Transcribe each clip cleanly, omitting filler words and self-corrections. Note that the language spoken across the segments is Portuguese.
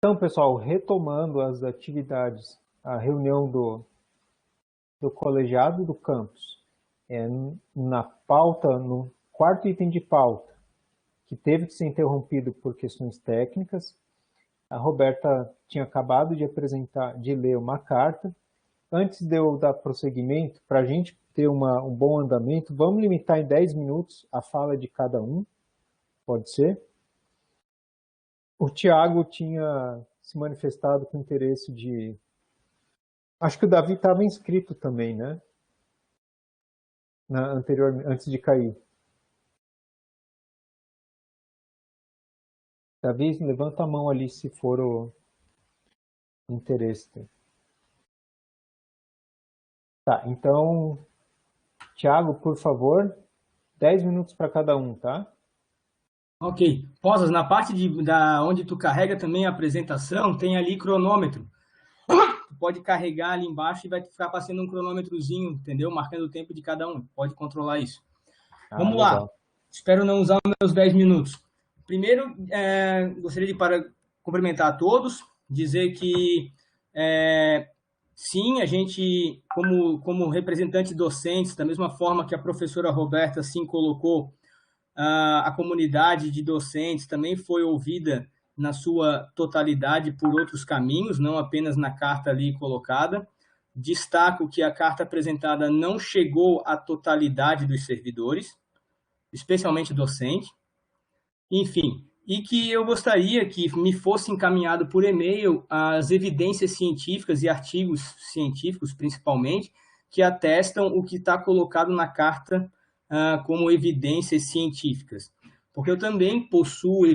Então, pessoal, retomando as atividades, a reunião do colegiado do campus, na pauta, no quarto item de pauta, que teve que ser interrompido por questões técnicas, a Roberta tinha acabado de ler uma carta. Antes de eu dar prosseguimento, para a gente ter um bom andamento, vamos limitar em 10 minutos a fala de cada um, pode ser? O Tiago tinha se manifestado com interesse de... Acho que o Davi estava inscrito também, né? Antes de cair. Davi, levanta a mão ali se for o interesse. Tá, então, Tiago, por favor, 10 minutos para cada um, tá? Ok. Posas, na parte onde tu carrega também a apresentação, tem ali cronômetro. Tu pode carregar ali embaixo e vai ficar passando um cronômetrozinho, entendeu? Marcando o tempo de cada um. Pode controlar isso. Vamos legal. lá. Espero não usar os meus 10 minutos. Primeiro, gostaria de cumprimentar a todos, dizer que sim, a gente, como representante docentes, da mesma forma que a professora Roberta assim colocou, a comunidade de docentes também foi ouvida na sua totalidade por outros caminhos, não apenas na carta ali colocada. Destaco que a carta apresentada não chegou à totalidade dos servidores, especialmente docente. Enfim, e que eu gostaria que me fosse encaminhado por e-mail as evidências científicas e artigos científicos, principalmente, que atestam o que está colocado na carta como evidências científicas. Porque eu também possuo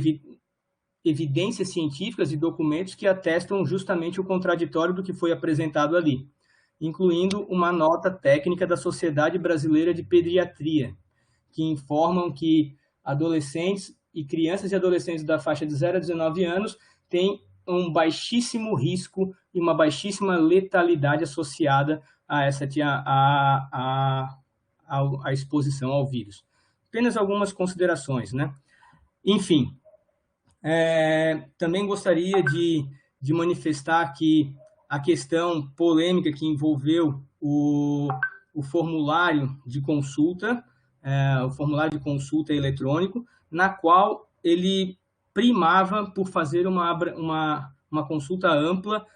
evidências científicas e documentos que atestam justamente o contraditório do que foi apresentado ali, incluindo uma nota técnica da Sociedade Brasileira de Pediatria, que informam que adolescentes e crianças e adolescentes da faixa de 0 a 19 anos têm um baixíssimo risco e uma baixíssima letalidade associada a a exposição ao vírus. Apenas algumas considerações, né? Enfim, também gostaria de manifestar que a questão polêmica que envolveu o formulário de consulta, o formulário de consulta eletrônico, na qual ele primava por fazer uma consulta ampla,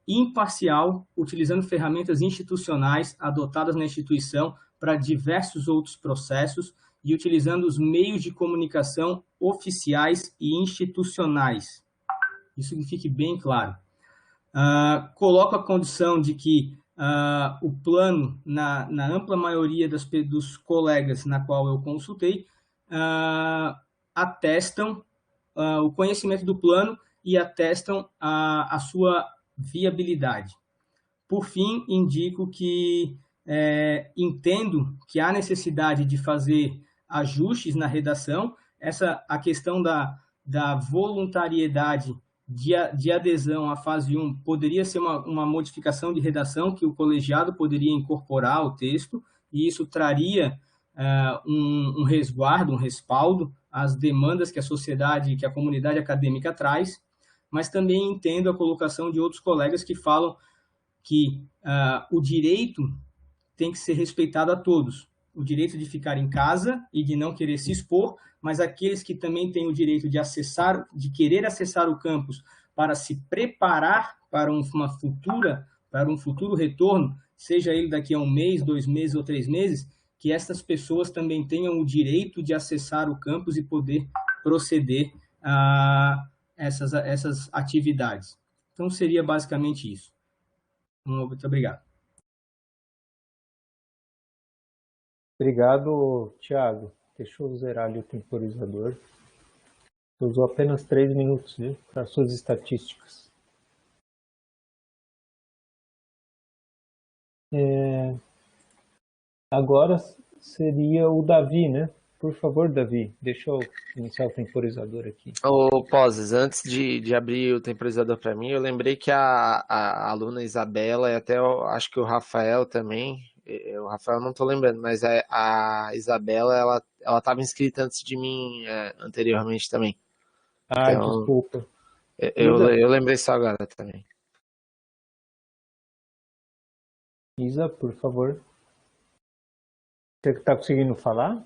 imparcial, utilizando ferramentas institucionais adotadas na instituição para diversos outros processos e utilizando os meios de comunicação oficiais e institucionais. Isso que fique bem claro. Coloco a condição de que o plano, na ampla maioria dos colegas na qual eu consultei, atestam o conhecimento do plano e atestam a sua viabilidade. Por fim, indico que entendo que há necessidade de fazer ajustes na redação. A questão da voluntariedade de adesão à fase 1 poderia ser uma modificação de redação que o colegiado poderia incorporar ao texto, e isso traria um resguardo, um respaldo às demandas que a sociedade, que a comunidade acadêmica traz, mas também entendo a colocação de outros colegas que falam que o direito tem que ser respeitado a todos. O direito de ficar em casa e de não querer se expor, mas aqueles que também têm o direito de querer acessar o campus para se preparar para um futuro retorno, seja ele daqui a 1 mês, 2 meses ou 3 meses, que essas pessoas também tenham o direito de acessar o campus e poder proceder a essas atividades. Então, seria basicamente isso. Muito obrigado. Obrigado, Tiago. Deixa eu zerar ali o temporizador. Você usou apenas 3 minutos, viu, para suas estatísticas. Agora seria o Davi, né? Por favor, Davi, deixa eu iniciar o temporizador aqui. Ô, Poses, antes de abrir o temporizador para mim, eu lembrei que a aluna Isabela e até acho que o Rafael também, o Rafael não estou lembrando, mas a Isabela, ela estava inscrita antes de mim anteriormente também. Então, desculpa. Eu lembrei só agora também. Isa, por favor. Você está conseguindo falar?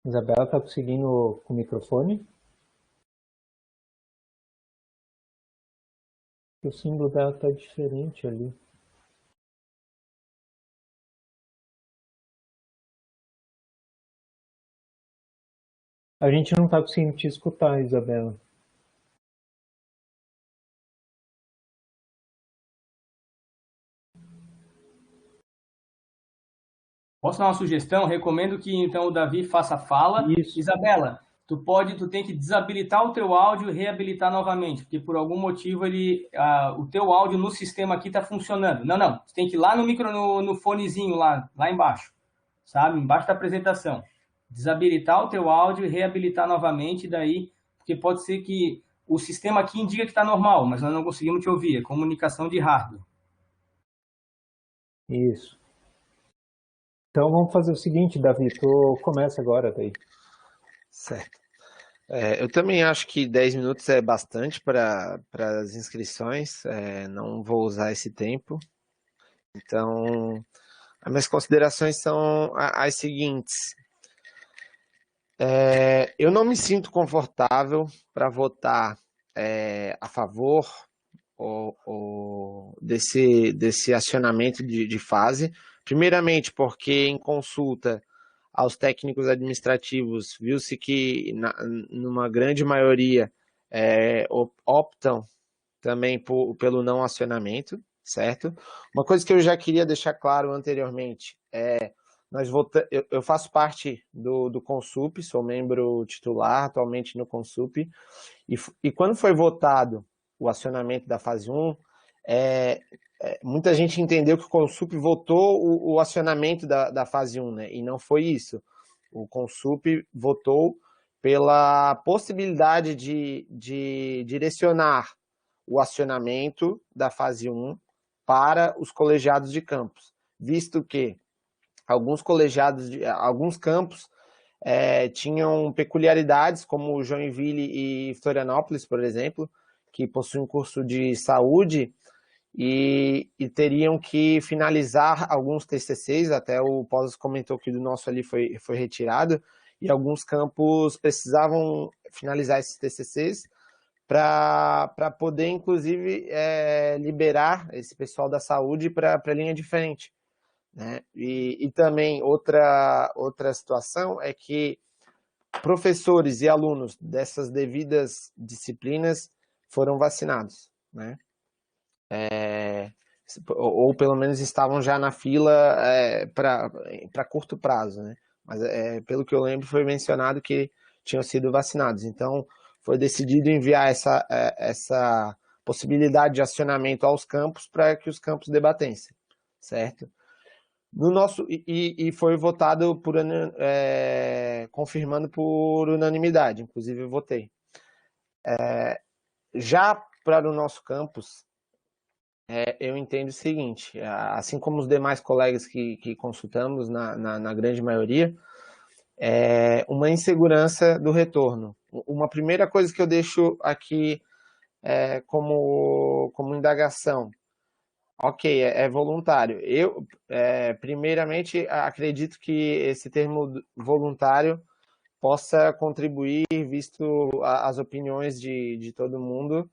Isabela está conseguindo com o microfone? O símbolo dela está diferente ali. A gente não está conseguindo te escutar, Isabela. Posso dar uma sugestão? Recomendo que então o Davi faça a fala. Isso. Isabela, tu tem que desabilitar o teu áudio e reabilitar novamente, porque por algum motivo o teu áudio no sistema aqui está funcionando. Não, tu tem que ir lá no fonezinho lá embaixo, sabe? Embaixo da apresentação. Desabilitar o teu áudio e reabilitar novamente, daí, porque pode ser que o sistema aqui indica que está normal, mas nós não conseguimos te ouvir. É comunicação de hardware. Isso. Então vamos fazer o seguinte, Davi, tu começa agora daí. Certo. Eu também acho que 10 minutos é bastante para as inscrições, não vou usar esse tempo. Então, as minhas considerações são as seguintes. Eu não me sinto confortável para votar a favor desse acionamento de fase. Primeiramente, porque em consulta aos técnicos administrativos, viu-se que, numa grande maioria, optam também pelo não acionamento, certo? Uma coisa que eu já queria deixar claro anteriormente eu faço parte do Consup, sou membro titular atualmente no Consup, e quando foi votado o acionamento da fase 1, muita gente entendeu que o Consup votou o acionamento da fase 1, né? E não foi isso. O Consup votou pela possibilidade de direcionar o acionamento da fase 1 para os colegiados de campus, visto que alguns campos tinham peculiaridades, como Joinville e Florianópolis, por exemplo, que possuem um curso de saúde e teriam que finalizar alguns TCCs, até o Pós comentou que do nosso ali foi retirado, e alguns campos precisavam finalizar esses TCCs para poder, inclusive, liberar esse pessoal da saúde para a linha de frente. Né? E também outra situação é que professores e alunos dessas devidas disciplinas foram vacinados, né? Ou pelo menos estavam já na fila para curto prazo, né? Mas pelo que eu lembro foi mencionado que tinham sido vacinados. Então foi decidido enviar essa possibilidade de acionamento aos campos para que os campos debatessem, certo? E foi votado confirmando por unanimidade, inclusive eu votei. Já para o nosso campus, eu entendo o seguinte, assim como os demais colegas que consultamos, na grande maioria, uma insegurança do retorno. Uma primeira coisa que eu deixo aqui como indagação, ok, é voluntário. Eu, primeiramente, acredito que esse termo voluntário possa contribuir, visto as opiniões de todo mundo,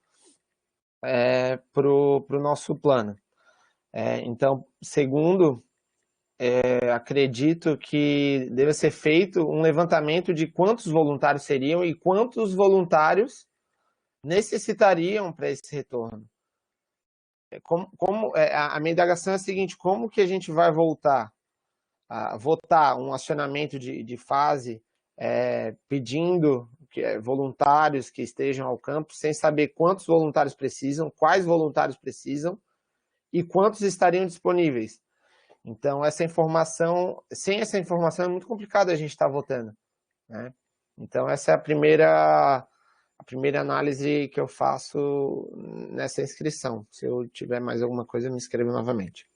para o nosso plano. Então, segundo, acredito que deve ser feito um levantamento de quantos voluntários seriam e quantos voluntários necessitariam para esse retorno. A minha indagação é a seguinte: como que a gente vai voltar a votar um acionamento de fase pedindo voluntários que estejam ao campo, sem saber quantos voluntários precisam, quais voluntários precisam e quantos estariam disponíveis? Então, sem essa informação é muito complicado a gente estar votando, né? Então, essa é a primeira análise que eu faço nessa inscrição. Se eu tiver mais alguma coisa, eu me inscrevo novamente.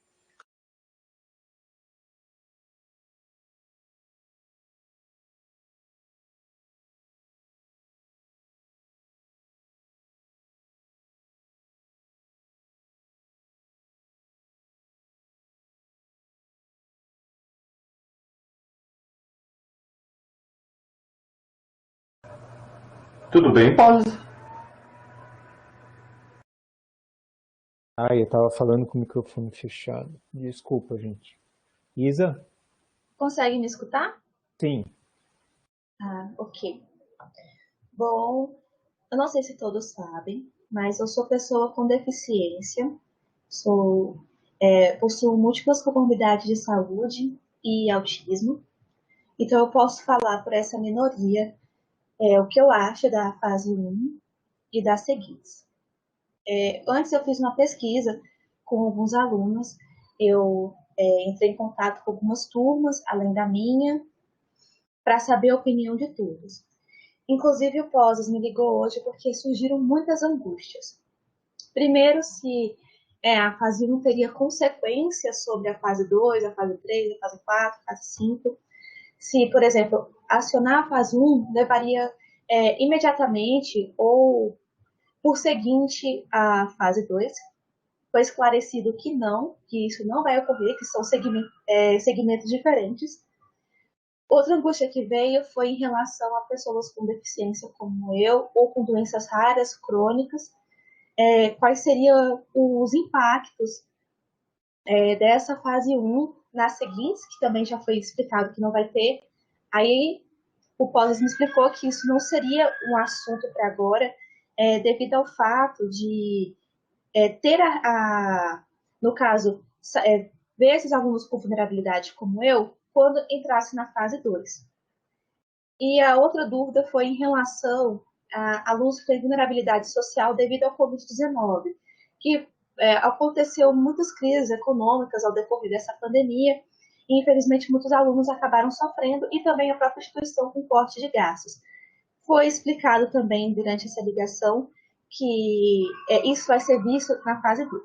Tudo bem, Paz? Eu estava falando com o microfone fechado. Desculpa, gente. Isa? Consegue me escutar? Sim. Ok. Bom, eu não sei se todos sabem, mas eu sou pessoa com deficiência, possuo múltiplas comorbidades de saúde e autismo, então eu posso falar por essa minoria o que eu acho da fase 1 e das seguintes. Antes eu fiz uma pesquisa com alguns alunos, eu entrei em contato com algumas turmas, além da minha, para saber a opinião de todos. Inclusive o Poses me ligou hoje porque surgiram muitas angústias. Primeiro, se a fase 1 teria consequências sobre a fase 2, a fase 3, a fase 4, a fase 5. Se, por exemplo, acionar a fase 1 levaria imediatamente ou por seguinte a fase 2. Foi esclarecido que não, que isso não vai ocorrer, que são segmentos diferentes. Outra angústia que veio foi em relação a pessoas com deficiência como eu, ou com doenças raras, crônicas, quais seriam os impactos dessa fase 1 nas seguintes, que também já foi explicado que não vai ter. Aí o Pós me explicou que isso não seria um assunto para agora, devido ao fato de ter no caso, ver esses alunos com vulnerabilidade como eu, quando entrasse na fase 2. E a outra dúvida foi em relação a alunos que têm vulnerabilidade social devido ao Covid-19, que aconteceu muitas crises econômicas ao decorrer dessa pandemia, e infelizmente muitos alunos acabaram sofrendo, e também a própria instituição com corte de gastos. Foi explicado também durante essa ligação que isso vai ser visto na fase 2.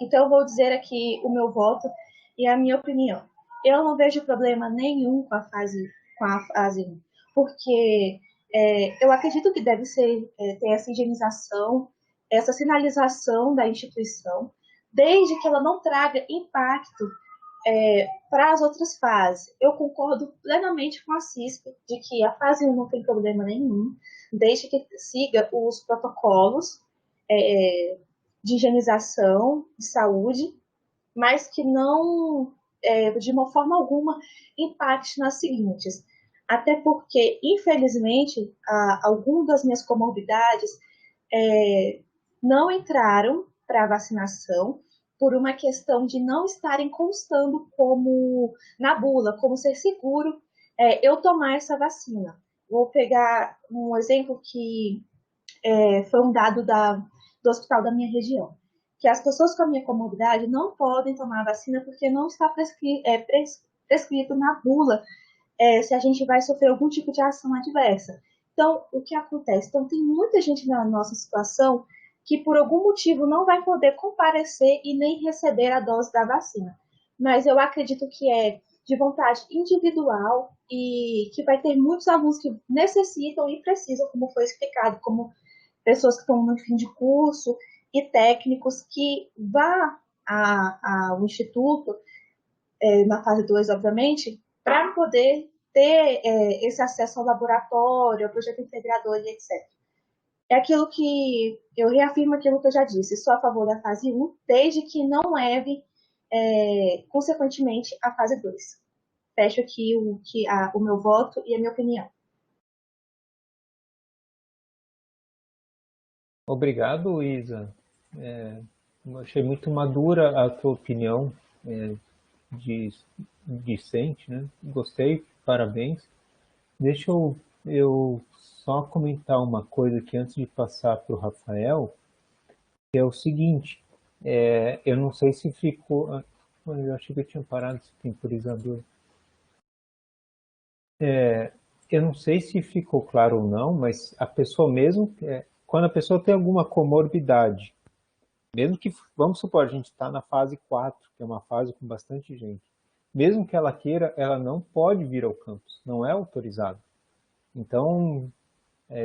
Então, eu vou dizer aqui o meu voto e a minha opinião. Eu não vejo problema nenhum com a fase 1, porque eu acredito que deve ter essa higienização, essa sinalização da instituição, desde que ela não traga impacto para as outras fases. Eu concordo plenamente com a CISP de que a fase 1 não tem problema nenhum, desde que siga os protocolos de higienização, de saúde, mas que não, de uma forma alguma, impacte nas seguintes. Até porque, infelizmente, algumas das minhas comorbidades não entraram para a vacinação por uma questão de não estarem constando como na bula, como ser seguro eu tomar essa vacina. Vou pegar um exemplo que foi um dado do hospital da minha região, que as pessoas com a minha comorbidade não podem tomar a vacina porque não está prescrito na bula se a gente vai sofrer algum tipo de ação adversa. Então, o que acontece? Então, tem muita gente na nossa situação que, por algum motivo, não vai poder comparecer e nem receber a dose da vacina. Mas eu acredito que é de vontade individual e que vai ter muitos alunos que necessitam e precisam, como foi explicado, como pessoas que estão no fim de curso e técnicos que vá ao instituto, na fase 2, obviamente, para poder ter esse acesso ao laboratório, ao projeto integrador e etc. É aquilo que eu reafirmo aquilo que eu já disse, sou a favor da fase 1, desde que não leve, consequentemente, a fase 2. Fecho aqui o meu voto e a minha opinião. Obrigado, Isa. Achei muito madura a tua opinião de discente, né? Gostei, parabéns. Deixa eu só comentar uma coisa aqui antes de passar para o Rafael, que é o seguinte, eu não sei se ficou... Eu achei que eu tinha parado esse temporizador. Eu não sei se ficou claro ou não, mas a pessoa mesmo, quando a pessoa tem alguma comorbidade, mesmo que, vamos supor, a gente está na fase 4, que é uma fase com bastante gente, mesmo que ela queira, ela não pode vir ao campus, não é autorizado. Então,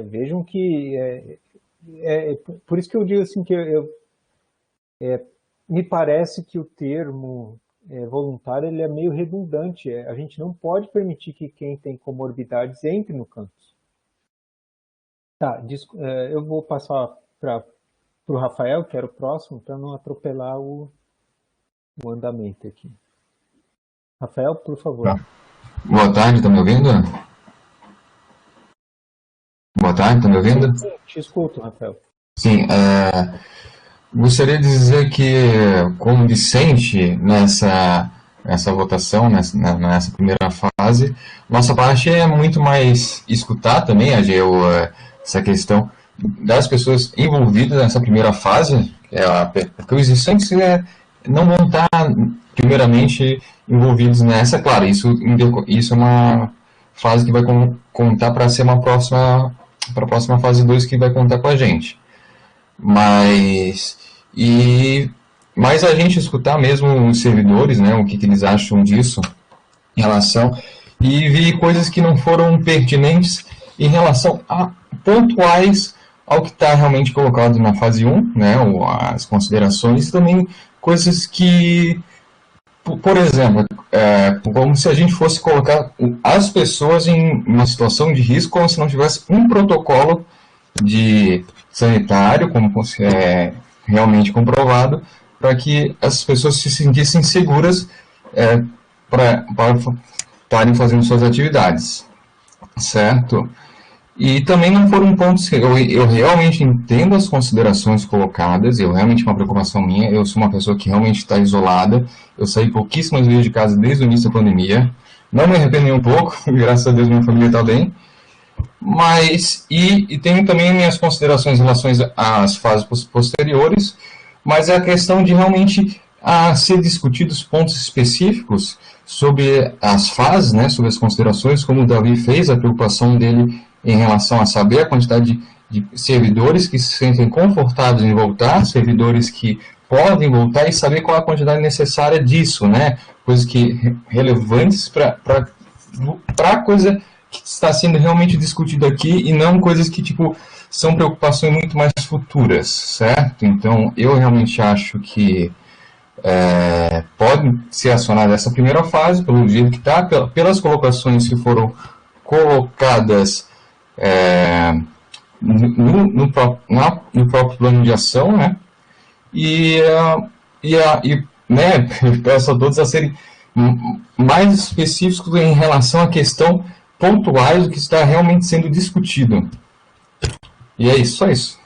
vejam que, por isso que eu digo assim, que me parece que o termo voluntário ele é meio redundante, a gente não pode permitir que quem tem comorbidades entre no campus. Tá, eu vou passar para o Rafael, que era o próximo, para não atropelar o andamento aqui. Rafael, por favor. Tá. Boa tarde, tá me ouvindo? Boa tarde, tá me ouvindo? Te escuto, Rafael. Sim, gostaria de dizer que, como discente nessa votação, nessa primeira fase, nossa parte é muito mais escutar também, essa questão das pessoas envolvidas nessa primeira fase, porque os discentes não vão estar primeiramente envolvidos nessa, claro, isso é uma fase que vai contar para ser para a próxima fase 2 que vai contar com a gente. Mas a gente escutar mesmo os servidores, né, o que eles acham disso em relação, e vi coisas que não foram pertinentes em relação a pontuais ao que está realmente colocado na fase 1, né, ou as considerações, e também coisas que, por exemplo, como se a gente fosse colocar as pessoas em uma situação de risco como se não tivesse um protocolo de sanitário, como é realmente comprovado, para que as pessoas se sentissem seguras para estarem fazendo suas atividades, certo? E também não foram pontos que eu realmente entendo as considerações colocadas, realmente uma preocupação minha, eu sou uma pessoa que realmente está isolada, eu saí pouquíssimas vezes de casa desde o início da pandemia, não me arrependo nem um pouco, graças a Deus minha família está bem, mas, e tenho também minhas considerações em relação às fases posteriores, mas é a questão de realmente ser discutidos pontos específicos sobre as fases, né, sobre as considerações, como o Davi fez, a preocupação dele em relação a saber a quantidade de servidores que se sentem confortáveis em voltar, servidores que podem voltar e saber qual a quantidade necessária disso, né, coisas que relevantes para a coisa que está sendo realmente discutido aqui e não coisas que, tipo, são preocupações muito mais futuras, certo? Então, eu realmente acho que pode ser acionada essa primeira fase, pelo jeito que está, pelas colocações que foram colocadas no próprio plano de ação, né? Né, peço a todos a serem mais específicos em relação à questão pontuais do que está realmente sendo discutido. E é isso, só isso.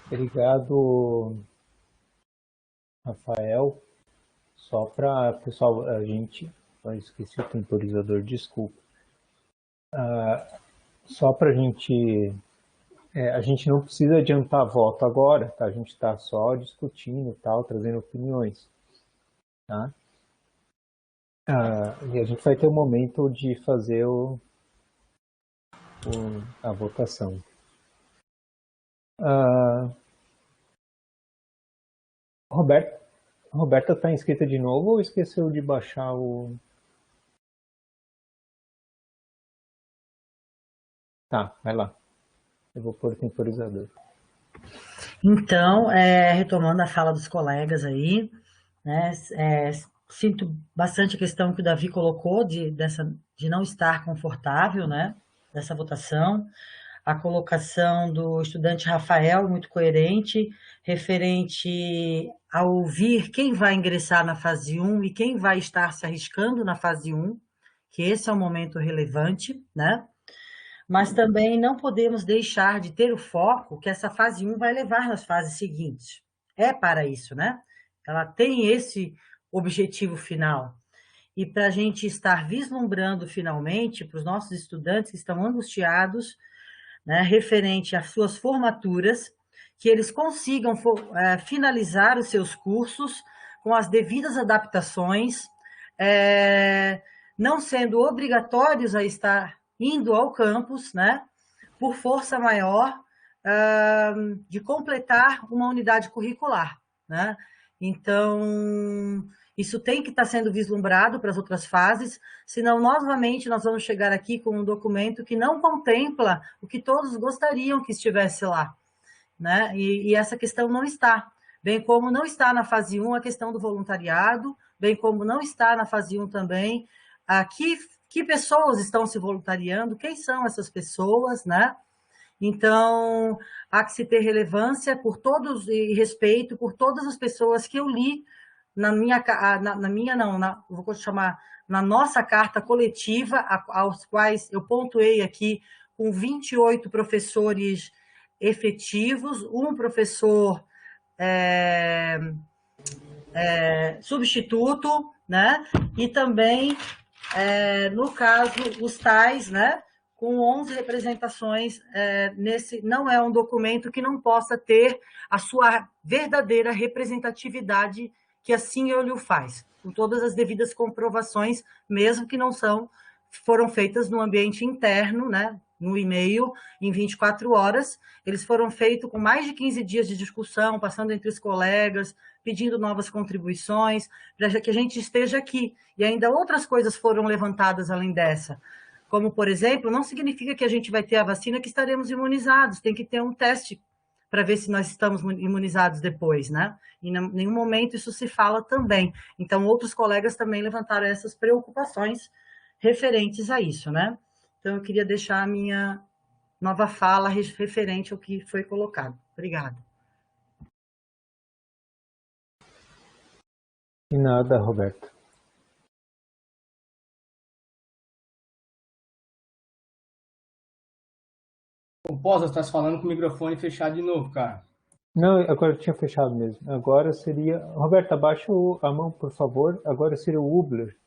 Obrigado, Rafael. Só para, pessoal, eu esqueci o temporizador, desculpa. Só para a gente não precisa adiantar voto agora, tá? A gente está só discutindo, tal, trazendo opiniões, tá? E a gente vai ter um momento de fazer a votação. Roberta está inscrita de novo ou esqueceu de baixar o... Tá, vai lá. Eu vou pôr o temporizador. Então, retomando a fala dos colegas aí, né, sinto bastante a questão que o Davi colocou de não estar confortável, né, dessa votação. A colocação do estudante Rafael, muito coerente, referente a ouvir quem vai ingressar na fase 1 e quem vai estar se arriscando na fase 1, que esse é um momento relevante, né? Mas também não podemos deixar de ter o foco que essa fase 1 vai levar nas fases seguintes. É para isso, né? Ela tem esse objetivo final. E para a gente estar vislumbrando finalmente para os nossos estudantes que estão angustiados, né, referente às suas formaturas, que eles consigam finalizar os seus cursos com as devidas adaptações, não sendo obrigatórios a estar indo ao campus, né, por força maior de completar uma unidade curricular, né? Então, isso tem que estar sendo vislumbrado para as outras fases, senão, novamente, nós vamos chegar aqui com um documento que não contempla o que todos gostariam que estivesse lá, né? E essa questão não está, bem como não está na fase 1 a questão do voluntariado, bem como não está na fase 1 também, que que pessoas estão se voluntariando, quem são essas pessoas, né? Então, há que se ter relevância por todos e respeito por todas as pessoas que eu li vou chamar, na nossa carta coletiva, aos quais eu pontuei aqui com 28 professores efetivos, um professor substituto, né? E também, no caso, os tais, né? Com 11 representações nesse, não é um documento que não possa ter a sua verdadeira representatividade, que assim ele o faz, com todas as devidas comprovações, mesmo que não foram feitas no ambiente interno, né? No e-mail, em 24 horas, eles foram feitos com mais de 15 dias de discussão, passando entre os colegas, pedindo novas contribuições, para que a gente esteja aqui. E ainda outras coisas foram levantadas além dessa. Como, por exemplo, não significa que a gente vai ter a vacina que estaremos imunizados, tem que ter um teste para ver se nós estamos imunizados depois, né? E em nenhum momento isso se fala também. Então, outros colegas também levantaram essas preocupações referentes a isso, né? Então, eu queria deixar a minha nova fala referente ao que foi colocado. Obrigada. De nada, Roberto. O Posas, está falando com o microfone fechado de novo, cara. Não, agora eu tinha fechado mesmo. Agora seria... Roberto, abaixa a mão, por favor. Agora seria o Ubler.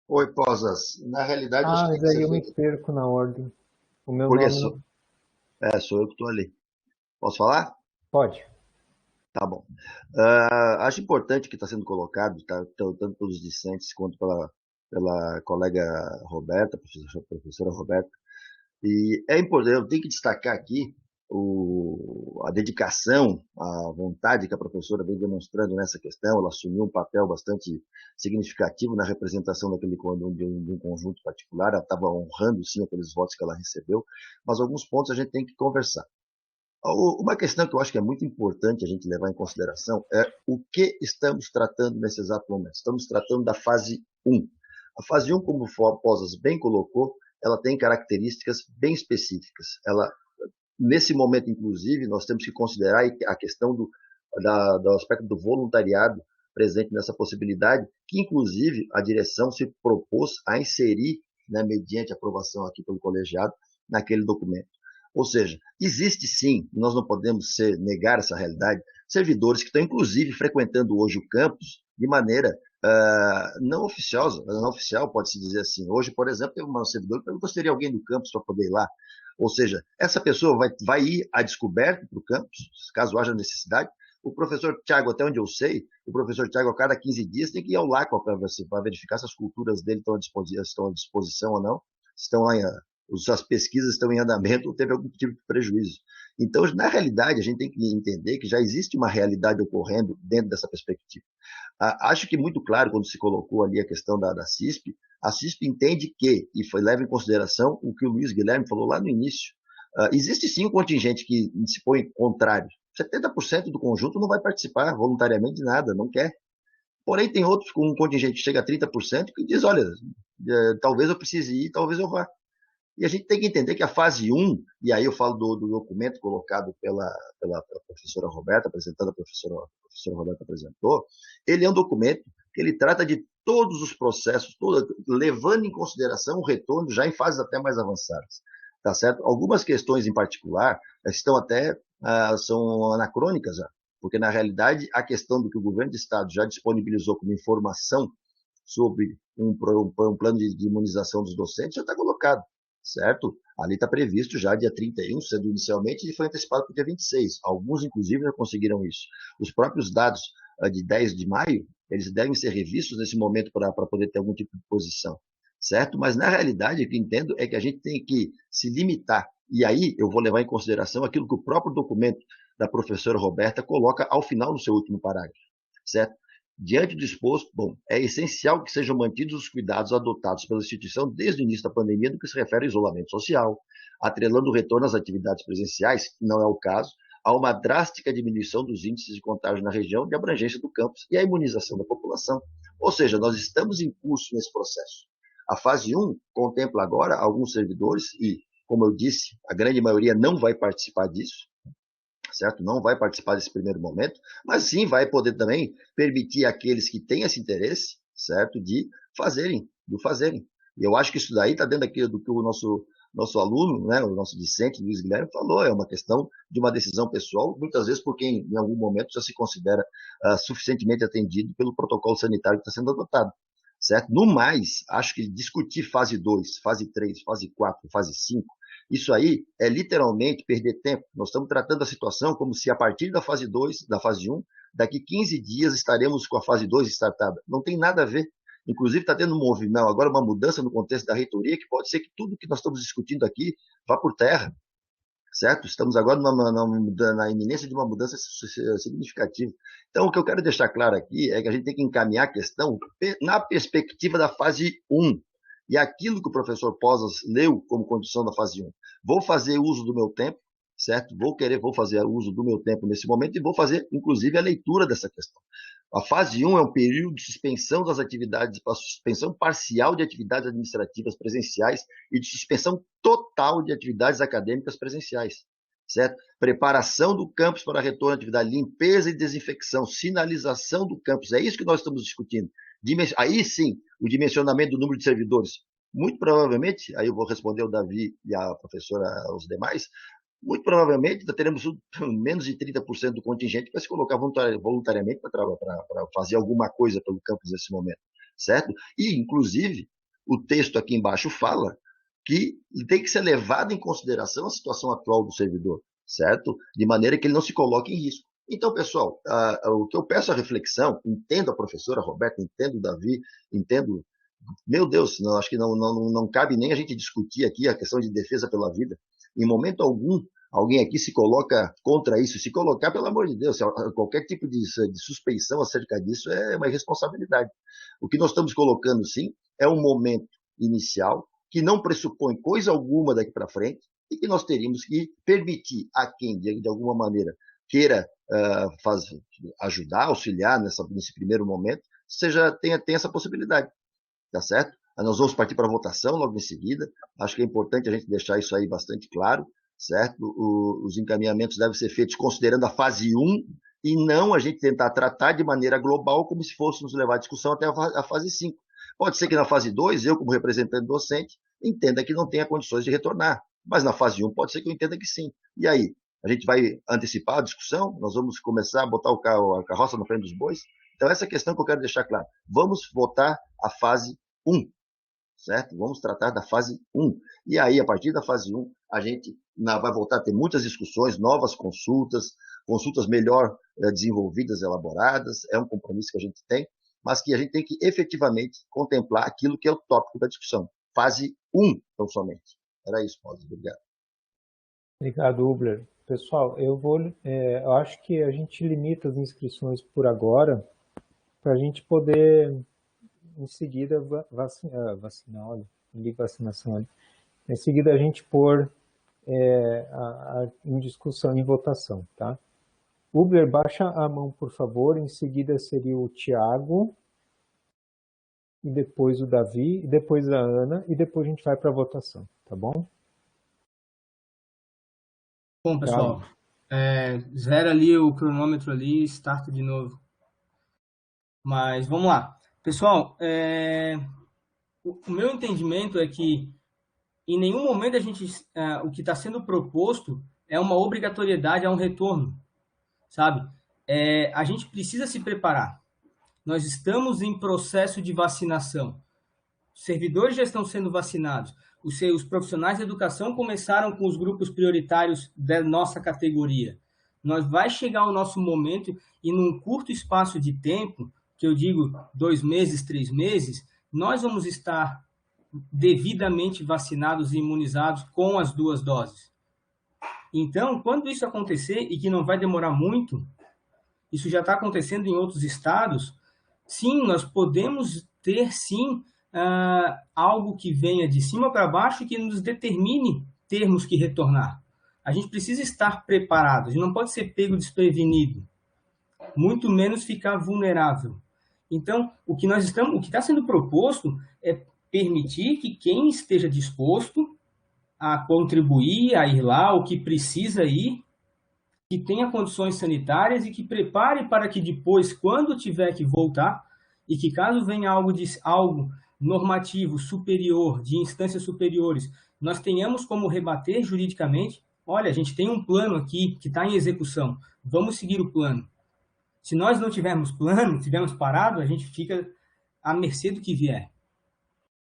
Oi, Posas. Na realidade, acho que tem que mas ser aí eu me feito. perco na ordem. O meu Porque nome sou eu que estou ali. Posso falar? pode. Tá bom. Acho importante o que está sendo colocado, tá, tanto pelos discentes quanto pela colega Roberta, professora Roberta. E é importante, eu tenho que destacar aqui a dedicação, a vontade que a professora vem demonstrando nessa questão. Ela assumiu um papel bastante significativo na representação de um conjunto particular. Ela estava honrando, sim, aqueles votos que ela recebeu, mas alguns pontos a gente tem que conversar. Uma questão que eu acho que é muito importante a gente levar em consideração é o que estamos tratando nesse exato momento. Estamos tratando da fase 1. A fase 1, como o Posas bem colocou, ela tem características bem específicas. Nesse momento, inclusive, nós temos que considerar a questão do aspecto do voluntariado presente nessa possibilidade, que, inclusive, a direção se propôs a inserir, né, mediante aprovação aqui pelo colegiado, naquele documento. Ou seja, existe sim, nós não podemos negar essa realidade, servidores que estão, inclusive, frequentando hoje o campus de maneira não oficial, pode-se dizer assim. Hoje, por exemplo, teve um servidor que perguntou se teria alguém do campus para poder ir lá. Ou seja, essa pessoa vai ir à descoberta para o campus, caso haja necessidade. O professor Tiago, até onde eu sei, o professor Tiago, a cada 15 dias, tem que ir ao LACO para verificar se as culturas dele estão à disposição ou não, se as pesquisas estão em andamento ou teve algum tipo de prejuízo. Então, na realidade, a gente tem que entender que já existe uma realidade ocorrendo dentro dessa perspectiva. Acho que muito claro, quando se colocou ali a questão da CISP, a CISP entende que, e leva em consideração o que o Luiz Guilherme falou lá no início, existe sim um contingente que se põe contrário. 70% do conjunto não vai participar voluntariamente de nada, não quer. Porém, tem outros com um contingente que chega a 30% que diz, olha, talvez eu precise ir, talvez eu vá. E a gente tem que entender que a fase 1, e aí eu falo do documento colocado pela professora Roberta, apresentando a professora Roberta apresentou, ele é um documento que ele trata de todos os processos, levando em consideração o retorno já em fases até mais avançadas. Tá certo? Algumas questões em particular estão até são anacrônicas já, porque na realidade a questão do que o governo do estado já disponibilizou como informação sobre um plano de imunização dos docentes já está colocado. Certo? Ali está previsto já dia 31, sendo inicialmente, e foi antecipado para o dia 26. Alguns, inclusive, já conseguiram isso. Os próprios dados de 10 de maio, eles devem ser revistos nesse momento para poder ter algum tipo de posição. Certo? Mas, na realidade, o que entendo é que a gente tem que se limitar. E aí, eu vou levar em consideração aquilo que o próprio documento da professora Roberta coloca ao final do seu último parágrafo. Certo? Diante do exposto, é essencial que sejam mantidos os cuidados adotados pela instituição desde o início da pandemia no que se refere ao isolamento social, atrelando o retorno às atividades presenciais, que não é o caso, a uma drástica diminuição dos índices de contágio na região de abrangência do campus e a imunização da população. Ou seja, nós estamos em curso nesse processo. A fase 1 contempla agora alguns servidores e, como eu disse, a grande maioria não vai participar disso, certo? Não vai participar desse primeiro momento, mas sim vai poder também permitir àqueles que têm esse interesse, certo? De fazerem. E eu acho que isso daí está dentro daquilo do que o nosso aluno, né, o nosso discente, Luiz Guilherme, falou, é uma questão de uma decisão pessoal, muitas vezes por quem em algum momento já se considera suficientemente atendido pelo protocolo sanitário que está sendo adotado, certo? No mais, acho que discutir fase 2, fase 3, fase 4, fase 5, isso aí é literalmente perder tempo. Nós estamos tratando a situação como se a partir da fase 2, da fase 1, daqui 15 dias estaremos com a fase 2 startada. Não tem nada a ver. Inclusive está tendo um movimento, agora uma mudança no contexto da reitoria, que pode ser que tudo que nós estamos discutindo aqui vá por terra, certo? Estamos agora na iminência de uma mudança significativa. Então, o que eu quero deixar claro aqui é que a gente tem que encaminhar a questão na perspectiva da fase 1. E aquilo que o professor Posas leu como condição da fase 1. Vou fazer uso do meu tempo, certo? Vou fazer uso do meu tempo nesse momento e vou fazer, inclusive, a leitura dessa questão. A fase 1 é um período de suspensão das atividades, para suspensão parcial de atividades administrativas presenciais e de suspensão total de atividades acadêmicas presenciais, certo? Preparação do campus para retorno à atividade, limpeza e desinfecção, sinalização do campus, é isso que nós estamos discutindo. Aí sim, o dimensionamento do número de servidores. Muito provavelmente, aí eu vou responder o Davi e a professora aos demais, muito provavelmente teremos menos de 30% do contingente para se colocar voluntariamente para fazer alguma coisa pelo campus nesse momento, certo? E, inclusive, o texto aqui embaixo fala que tem que ser levado em consideração a situação atual do servidor, certo? De maneira que ele não se coloque em risco. Então, pessoal, o que eu peço a reflexão, entendo a professora Roberta, entendo o Davi, entendo... Meu Deus, acho que não cabe nem a gente discutir aqui a questão de defesa pela vida. Em momento algum, alguém aqui se coloca contra isso. Se colocar, pelo amor de Deus, qualquer tipo de suspeição acerca disso é uma irresponsabilidade. O que nós estamos colocando, sim, é um momento inicial que não pressupõe coisa alguma daqui para frente e que nós teríamos que permitir a quem, de alguma maneira, queira ajudar, auxiliar nesse primeiro momento, tenha essa possibilidade, tá certo? Nós vamos partir para a votação logo em seguida. Acho que é importante a gente deixar isso aí bastante claro, certo? Os encaminhamentos devem ser feitos considerando a fase 1 e não a gente tentar tratar de maneira global como se fôssemos levar a discussão até a fase 5. Pode ser que na fase 2, eu como representante docente, entenda que não tenha condições de retornar, mas na fase 1 pode ser que eu entenda que sim. E aí? A gente vai antecipar a discussão? Nós vamos começar a botar a carroça na frente dos bois? Então, essa é a questão que eu quero deixar claro. Vamos votar a fase 1, certo? Vamos tratar da fase 1. E aí, a partir da fase 1, a gente vai voltar a ter muitas discussões, novas consultas melhor desenvolvidas, elaboradas. É um compromisso que a gente tem, mas que a gente tem que efetivamente contemplar aquilo que é o tópico da discussão. Fase 1, tão somente. Era isso, Paulo. Obrigado. Obrigado, Hubler. Pessoal, eu acho que a gente limita as inscrições por agora para a gente poder, em seguida, vacinar, olha, li vacinação ali. Em seguida, a gente pôr em discussão, em votação, tá? Hubler, baixa a mão, por favor. Em seguida seria o Tiago, e depois o Davi, e depois a Ana, e depois a gente vai para a votação, tá bom? Bom, pessoal, zera ali o cronômetro ali e start de novo. Mas vamos lá. Pessoal, o meu entendimento é que em nenhum momento o que está sendo proposto é uma obrigatoriedade a um retorno, sabe? A gente precisa se preparar. Nós estamos em processo de vacinação. Os servidores já estão sendo vacinados. Os profissionais de educação começaram com os grupos prioritários da nossa categoria. Vai chegar o nosso momento e num curto espaço de tempo, que eu digo 2 meses, 3 meses, nós vamos estar devidamente vacinados e imunizados com as 2 doses. Então, quando isso acontecer, e que não vai demorar muito, isso já está acontecendo em outros estados, sim, nós podemos ter, sim, algo que venha de cima para baixo e que nos determine termos que retornar. A gente precisa estar preparado, a gente não pode ser pego desprevenido, muito menos ficar vulnerável. Então, o que está sendo proposto é permitir que quem esteja disposto a contribuir, a ir lá, o que precisa ir, que tenha condições sanitárias e que prepare para que depois, quando tiver que voltar, e que caso venha algo normativo superior, de instâncias superiores, nós tenhamos como rebater juridicamente, olha, a gente tem um plano aqui que está em execução, vamos seguir o plano. Se nós não tivermos plano, tivermos parado, a gente fica à mercê do que vier.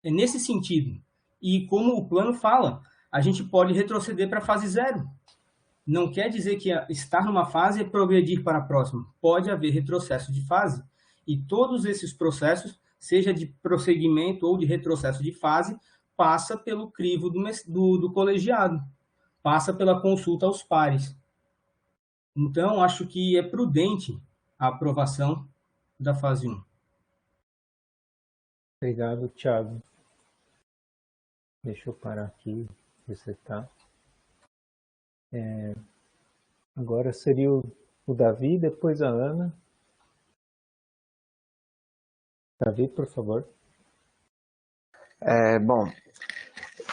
É nesse sentido. E como o plano fala, a gente pode retroceder para a fase 0. Não quer dizer que estar numa fase é progredir para a próxima. Pode haver retrocesso de fase. E todos esses processos, seja de prosseguimento ou de retrocesso de fase, passa pelo crivo do colegiado. Passa pela consulta aos pares. Então, acho que é prudente a aprovação da fase 1. Obrigado, Thiago. Deixa eu parar aqui, resetar. Agora seria o Davi, depois a Ana. Davi, por favor. Bom,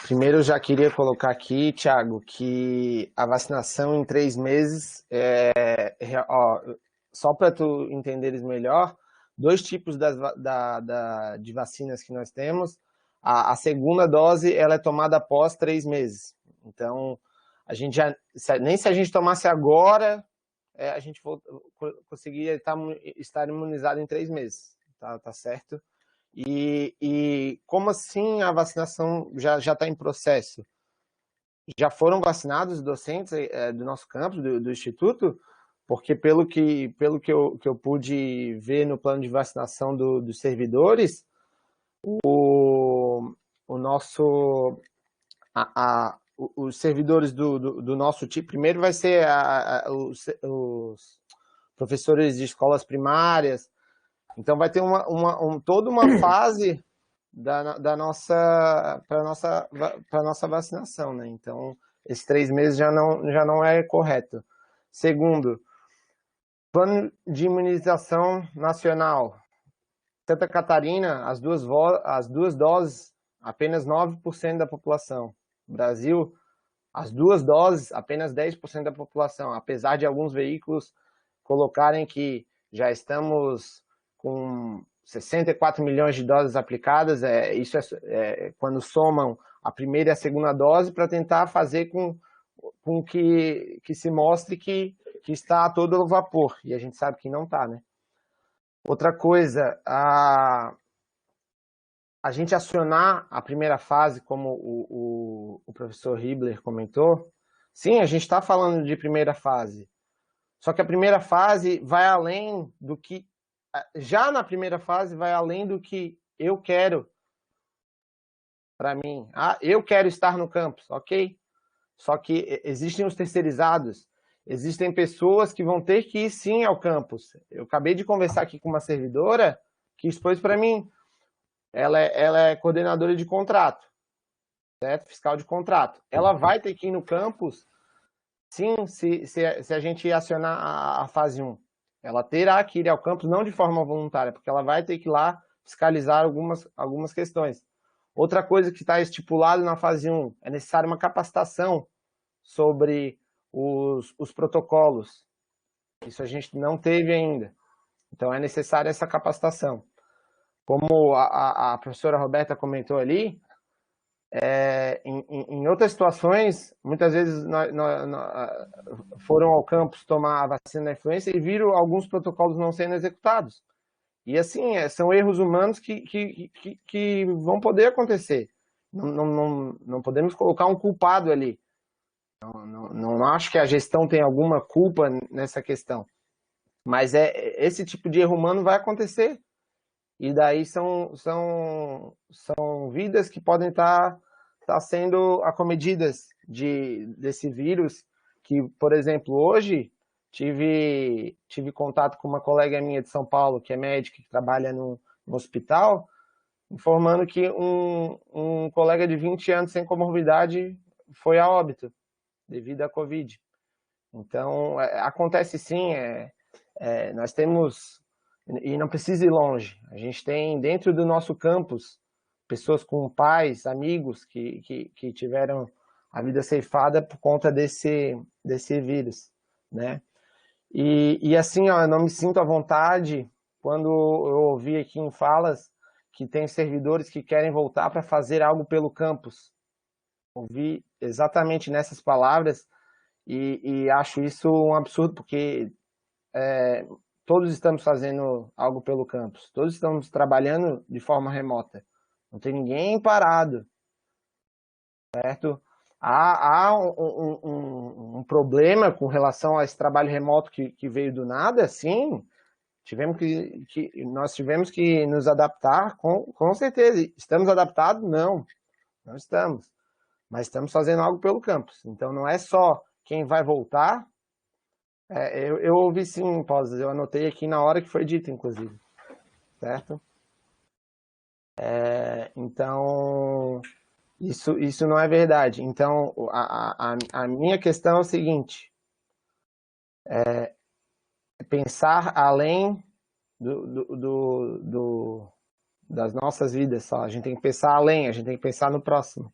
primeiro eu já queria colocar aqui, Thiago, que a vacinação em 3 meses, só para tu entenderes melhor, 2 tipos de vacinas que nós temos. A segunda dose ela é tomada após 3 meses. Então, nem se a gente tomasse agora, a gente conseguiria estar imunizado em 3 meses, tá certo? E como assim a vacinação já está em processo? Já foram vacinados os docentes do nosso campus, do Instituto? Porque pelo que eu pude ver no plano de vacinação dos servidores, os servidores do nosso tipo, primeiro vai ser os professores de escolas primárias, então vai ter toda uma fase para nossa vacinação, né? Então, esses 3 meses já não é correto. Segundo, plano de imunização nacional. Santa Catarina, as duas doses, apenas 9% da população. Brasil, as 2 doses, apenas 10% da população. Apesar de alguns veículos colocarem que já estamos com 64 milhões de doses aplicadas, isso quando somam a primeira e a segunda dose, para tentar fazer com que se mostre que está a todo vapor. E a gente sabe que não está, né? Outra coisa, a gente acionar a primeira fase, como o professor Hibler comentou, sim, a gente está falando de primeira fase. Só que a primeira fase vai além do que... Já na primeira fase vai além do que eu quero para mim. Eu quero estar no campus, ok? Só que existem os terceirizados, existem pessoas que vão ter que ir sim ao campus. Eu acabei de conversar aqui com uma servidora que expôs para mim. Ela é coordenadora de contrato, certo? Fiscal de contrato. Ela vai ter que ir no campus, sim, se a gente acionar a fase 1. Ela terá que ir ao campus, não de forma voluntária, porque ela vai ter que ir lá fiscalizar algumas questões. Outra coisa que está estipulado na fase 1, é necessária uma capacitação sobre os protocolos. Isso a gente não teve ainda. Então é necessária essa capacitação. Como a professora Roberta comentou ali, em outras situações, muitas vezes foram ao campus tomar a vacina da influenza e viram alguns protocolos não sendo executados. E assim, são erros humanos que vão poder acontecer. Não podemos colocar um culpado ali. Não acho que a gestão tem alguma culpa nessa questão. Mas esse tipo de erro humano vai acontecer. E daí são vidas que podem estar sendo acometidas desse vírus, que, por exemplo, hoje tive contato com uma colega minha de São Paulo, que é médica, que trabalha no hospital, informando que um colega de 20 anos sem comorbidade foi a óbito, devido à Covid. Então, acontece sim, nós temos E não precisa ir longe. A gente tem dentro do nosso campus pessoas com pais, amigos que tiveram a vida ceifada por conta desse vírus, né? E assim, ó, eu não me sinto à vontade quando eu ouvi aqui em falas que tem servidores que querem voltar para fazer algo pelo campus. Ouvi exatamente nessas palavras e acho isso um absurdo, porque todos estamos fazendo algo pelo campus, todos estamos trabalhando de forma remota, não tem ninguém parado, certo? Há um problema com relação a esse trabalho remoto que veio do nada, sim, nós tivemos que nos adaptar, com certeza. Estamos adaptados? Não estamos, mas estamos fazendo algo pelo campus, então não é só quem vai voltar. Eu ouvi sim, Pós, eu anotei aqui na hora que foi dito, inclusive, certo? Então, isso não é verdade. Então, a minha questão é o seguinte, pensar além das nossas vidas só. A gente tem que pensar além, a gente tem que pensar no próximo.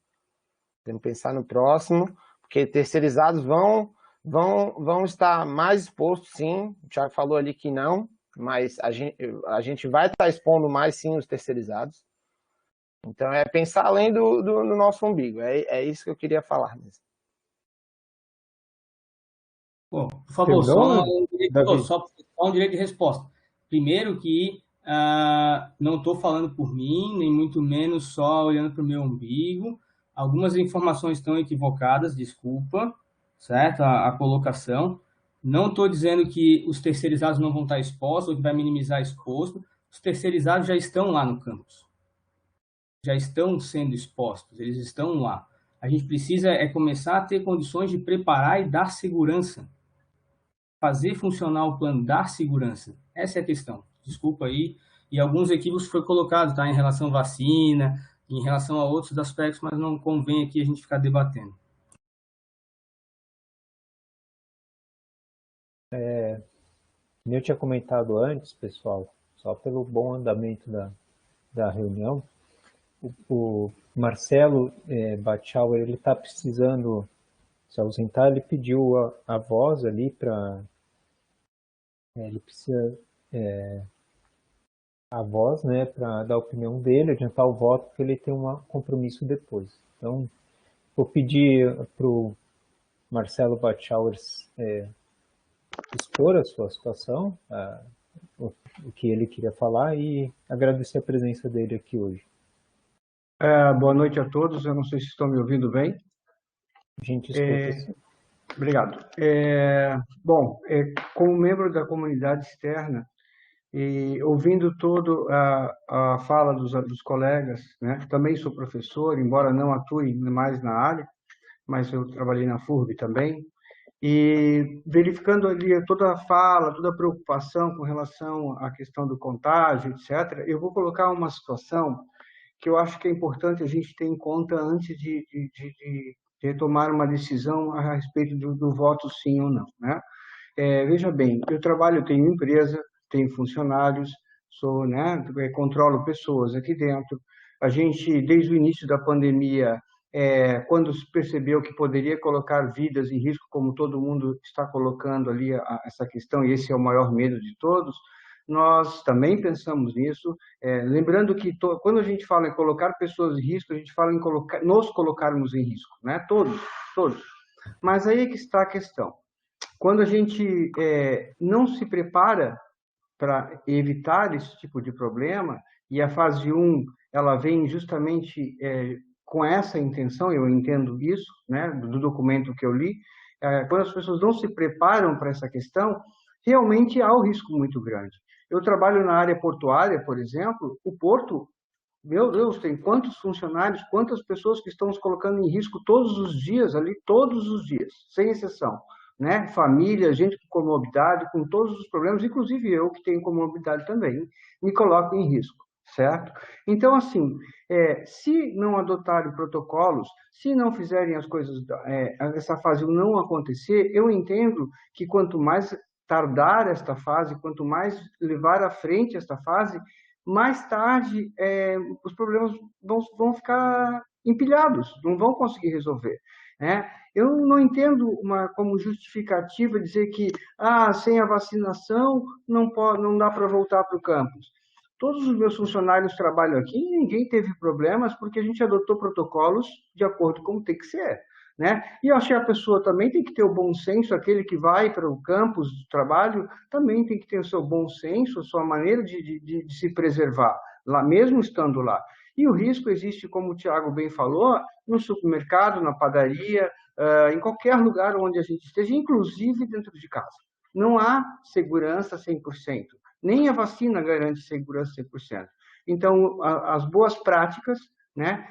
Tem que pensar no próximo, porque terceirizados vão estar mais expostos, sim. O Thiago falou ali que não, mas a gente vai estar expondo mais, sim, os terceirizados. Então, é pensar além do nosso umbigo. É isso que eu queria falar mesmo. Bom, por favor, só um direito de resposta. Primeiro que não estou falando por mim, nem muito menos só olhando para o meu umbigo. Algumas informações estão equivocadas, desculpa, certo? A colocação. Não estou dizendo que os terceirizados não vão estar expostos ou que vai minimizar exposto. Os terceirizados já estão lá no campus. Já estão sendo expostos, eles estão lá. A gente precisa começar a ter condições de preparar e dar segurança. Fazer funcionar o plano, dar segurança. Essa é a questão. Desculpa aí. E alguns equívocos foi colocado, tá? Em relação à vacina, em relação a outros aspectos, mas não convém aqui a gente ficar debatendo. Como eu tinha comentado antes, pessoal, só pelo bom andamento da reunião, o Marcelo Batchauer, ele está precisando se ausentar, ele pediu a voz ali para... ele precisa a voz, né, para dar a opinião dele, adiantar o voto, porque ele tem um compromisso depois. Então, vou pedir para o Marcelo Batchauer expor a sua situação, o que ele queria falar, e agradecer a presença dele aqui hoje. Boa noite a todos, eu não sei se estão me ouvindo bem. A gente escuta sim. Obrigado. Bom, como membro da comunidade externa, e ouvindo toda a fala dos colegas, né? Também sou professor, embora não atue mais na área, mas eu trabalhei na FURB também, e verificando ali toda a fala, toda a preocupação com relação à questão do contágio, etc., eu vou colocar uma situação que eu acho que é importante a gente ter em conta antes de tomar uma decisão a respeito do voto sim ou não, né? Veja bem, eu tenho empresa, tenho funcionários, controlo pessoas aqui dentro. A gente, desde o início da pandemia, quando se percebeu que poderia colocar vidas em risco, como todo mundo está colocando ali essa questão, e esse é o maior medo de todos, nós também pensamos nisso, lembrando que quando a gente fala em colocar pessoas em risco, a gente fala em nos colocarmos em risco, né? Todos. Mas aí é que está a questão. Quando a gente não se prepara para evitar esse tipo de problema, e a fase 1, ela vem justamente com essa intenção, eu entendo isso, né, do documento que eu li, quando as pessoas não se preparam para essa questão, realmente há um risco muito grande. Eu trabalho na área portuária, por exemplo, o porto, meu Deus, tem quantos funcionários, quantas pessoas que estão se colocando em risco todos os dias ali, todos os dias, sem exceção, né? Família, gente com comorbidade, com todos os problemas, inclusive eu que tenho comorbidade também, me coloco em risco, certo? Então, assim, se não adotarem protocolos, se não fizerem as coisas, essa fase não acontecer, eu entendo que quanto mais tardar esta fase, quanto mais levar à frente esta fase, mais tarde os problemas vão ficar empilhados, não vão conseguir resolver, né? Eu não entendo como justificativa dizer que sem a vacinação não dá para voltar para o campus. Todos os meus funcionários trabalham aqui e ninguém teve problemas porque a gente adotou protocolos de acordo com o que tem que ser, né? E eu acho que a pessoa também tem que ter o bom senso, aquele que vai para o campus de trabalho também tem que ter o seu bom senso, a sua maneira de se preservar, lá mesmo estando lá. E o risco existe, como o Tiago bem falou, no supermercado, na padaria, em qualquer lugar onde a gente esteja, inclusive dentro de casa. Não há segurança 100%, nem a vacina garante segurança 100%. Então, as boas práticas, né,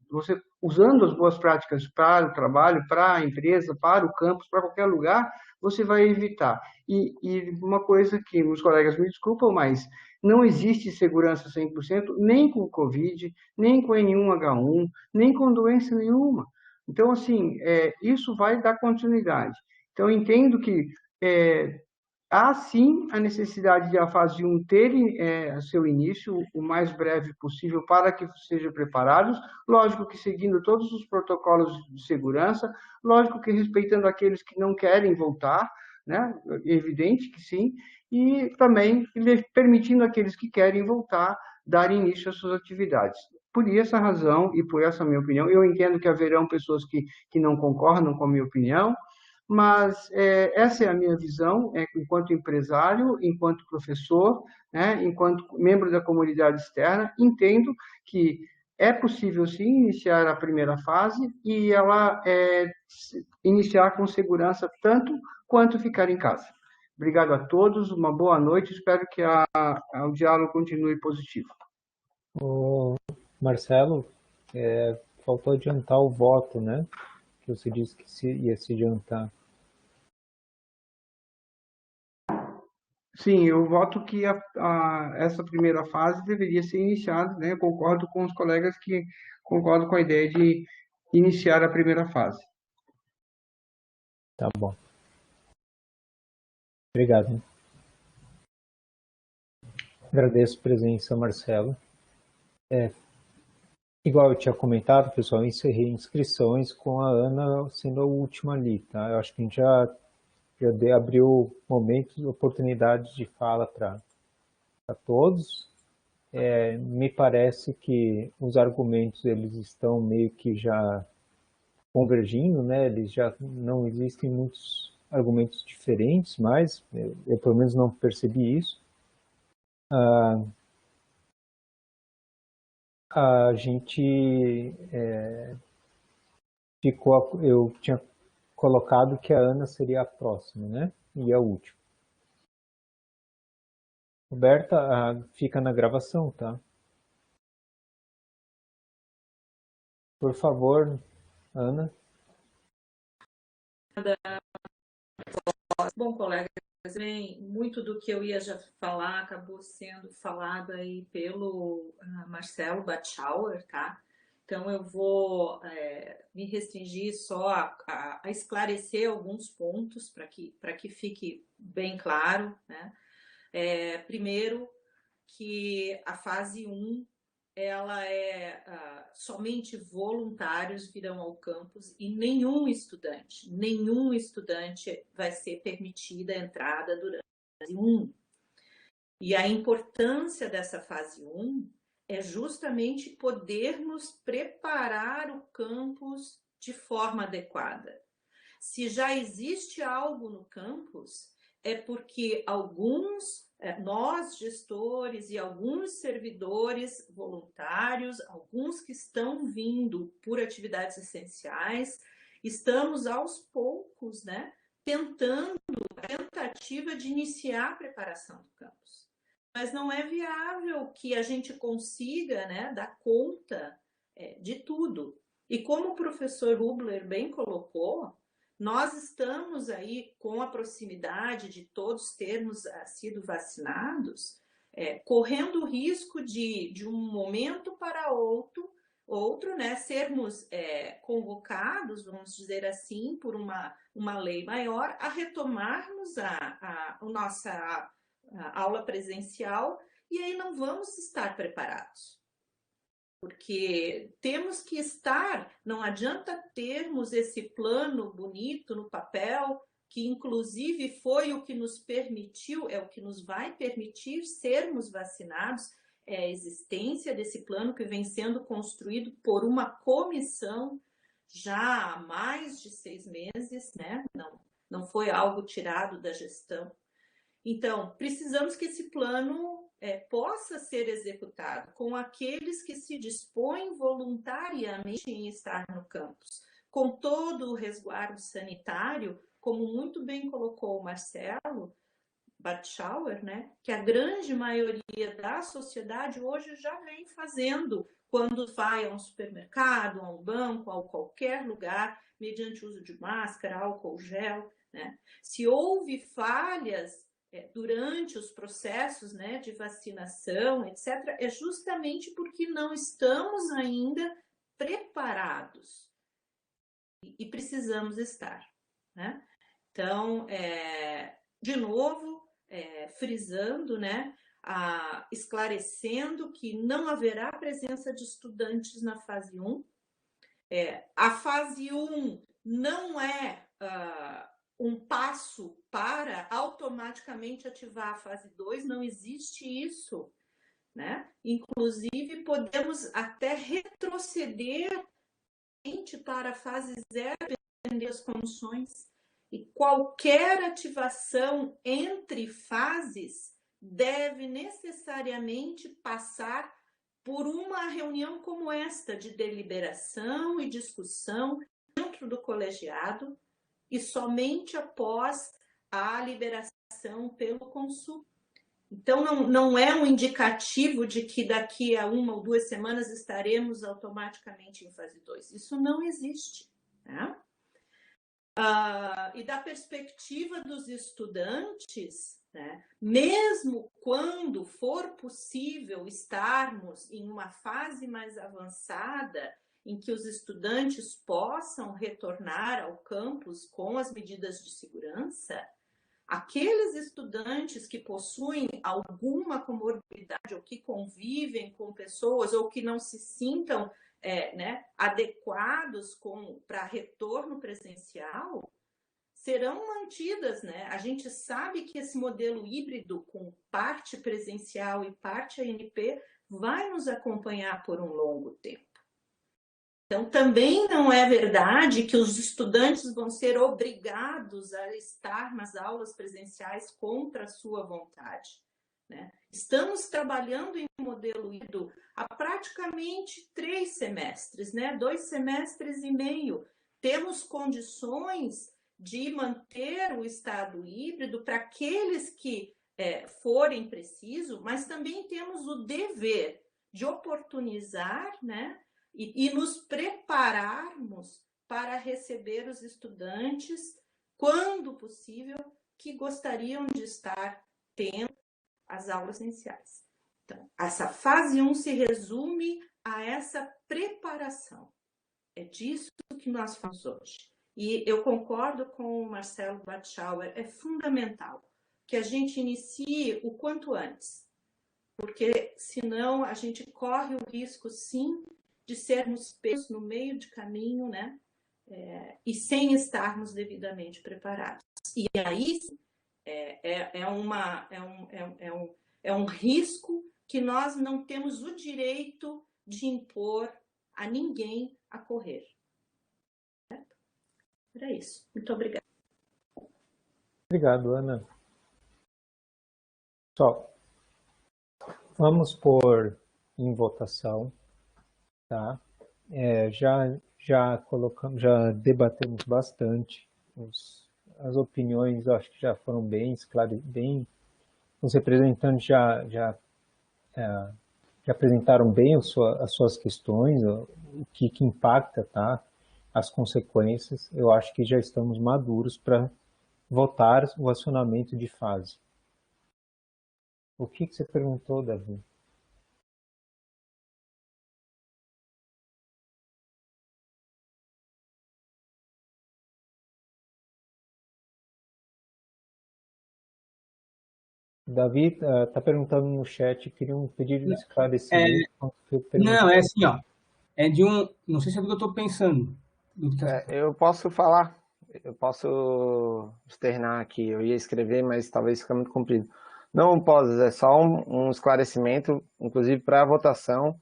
você usando as boas práticas para o trabalho, para a empresa, para o campus, para qualquer lugar, você vai evitar. E uma coisa que os colegas me desculpam, mas não existe segurança 100%, nem com Covid, nem com N1H1, nem com doença nenhuma. Então, assim, isso vai dar continuidade. Então, eu entendo que há, sim, a necessidade de a fase 1 ter seu início o mais breve possível para que sejam preparados, lógico que seguindo todos os protocolos de segurança, lógico que respeitando aqueles que não querem voltar, né? Evidente que sim, e também permitindo aqueles que querem voltar dar início às suas atividades. Por essa razão e por essa minha opinião, eu entendo que haverão pessoas que não concordam com a minha opinião, mas essa é a minha visão, enquanto empresário, enquanto professor, né, enquanto membro da comunidade externa, entendo que é possível, sim, iniciar a primeira fase e ela iniciar com segurança tanto quanto ficar em casa. Obrigado a todos, uma boa noite, espero que o diálogo continue positivo. Marcelo, faltou adiantar o voto, né? Que você disse que ia se adiantar. Sim, eu voto que essa primeira fase deveria ser iniciada, né? Eu concordo com os colegas que concordam com a ideia de iniciar a primeira fase. Tá bom. Obrigado. Agradeço a presença, Marcelo. Igual eu tinha comentado, pessoal, eu encerrei inscrições com a Ana sendo a última ali, tá? Eu acho que a gente já abriu momentos, oportunidades de fala para todos. Me parece que os argumentos eles estão meio que já convergindo, né? Eles já não existem muitos argumentos diferentes, mas eu pelo menos não percebi isso. A gente eu tinha colocado que a Ana seria a próxima, né? E a última. Roberta, fica na gravação, tá? Por favor, Ana. Bom, colegas, muito do que eu ia já falar acabou sendo falado aí pelo Marcelo Batschauer, tá? Então eu vou me restringir só a esclarecer alguns pontos para que fique bem claro, né? Primeiro, que a fase 1 ela somente voluntários virão ao campus e nenhum estudante vai ser permitida a entrada durante a fase 1. E a importância dessa fase 1 é justamente podermos preparar o campus de forma adequada. Se já existe algo no campus, é porque nós, gestores e alguns servidores voluntários, alguns que estão vindo por atividades essenciais, estamos aos poucos, né, tentativa de iniciar a preparação do campus. Mas não é viável que a gente consiga, né, dar conta de tudo. E como o professor Hubler bem colocou, nós estamos aí com a proximidade de todos termos sido vacinados, correndo o risco de um momento para outro, Outro, né, sermos convocados, vamos dizer assim, por uma lei maior, a retomarmos a nossa aula presencial, e aí não vamos estar preparados. Porque temos que estar, não adianta termos esse plano bonito no papel, que inclusive foi o que nos permitiu, é o que nos vai permitir sermos vacinados, é a existência desse plano que vem sendo construído por uma comissão já há mais de 6 meses, né? Não foi algo tirado da gestão. Então, precisamos que esse plano possa ser executado com aqueles que se dispõem voluntariamente em estar no campus, com todo o resguardo sanitário, como muito bem colocou o Marcelo Batschauer, né, que a grande maioria da sociedade hoje já vem fazendo quando vai a um supermercado, a um banco, a qualquer lugar, mediante o uso de máscara, álcool gel, né? Se houve falhas durante os processos, né, de vacinação, etc., é justamente porque não estamos ainda preparados e precisamos estar, né? Então, de novo, frisando, né, esclarecendo que não haverá presença de estudantes na fase 1. A fase 1 não é um passo para automaticamente ativar a fase 2, não existe isso, né? Inclusive, podemos até retroceder para a fase 0, dependendo das condições. E qualquer ativação entre fases deve necessariamente passar por uma reunião como esta, de deliberação e discussão dentro do colegiado, e somente após a liberação pelo Consul. Então, não é um indicativo de que daqui a 1 ou 2 semanas estaremos automaticamente em fase 2. Isso não existe, né? E da perspectiva dos estudantes, né, mesmo quando for possível estarmos em uma fase mais avançada, em que os estudantes possam retornar ao campus com as medidas de segurança, aqueles estudantes que possuem alguma comorbidade ou que convivem com pessoas ou que não se sintam adequados para retorno presencial, serão mantidas, né? A gente sabe que esse modelo híbrido com parte presencial e parte ANP vai nos acompanhar por um longo tempo. Então, também não é verdade que os estudantes vão ser obrigados a estar nas aulas presenciais contra a sua vontade, né? Estamos trabalhando em modelo híbrido há praticamente 3 semestres, né? 2 semestres e meio. Temos condições de manter o estado híbrido para aqueles que forem preciso, mas também temos o dever de oportunizar, né, e nos prepararmos para receber os estudantes, quando possível, que gostariam de estar tendo as aulas essenciais. Então, essa fase 1 se resume a essa preparação. É disso que nós falamos hoje. E eu concordo com o Marcelo Batschauer, é fundamental que a gente inicie o quanto antes, porque senão a gente corre o risco, sim, de sermos pegos no meio de caminho, né? E sem estarmos devidamente preparados. E aí é um risco que nós não temos o direito de impor a ninguém a correr. Era isso. Muito obrigada. Obrigado, Ana. Pessoal, vamos pôr em votação, tá? Já colocamos, já debatemos bastante, as opiniões acho que já foram bem os representantes já apresentaram bem as suas questões, o que impacta, tá? As consequências. Eu acho que já estamos maduros para votar o acionamento de fase. O que você perguntou, Davi? Davi está perguntando no chat, queria um pedido de esclarecimento. Não, é assim, ó. É de um... Não sei se é do que eu estou pensando. Eu posso falar. Eu posso externar aqui. Eu ia escrever, mas talvez fique muito comprido. Não, Pós, é só um esclarecimento, inclusive para a votação,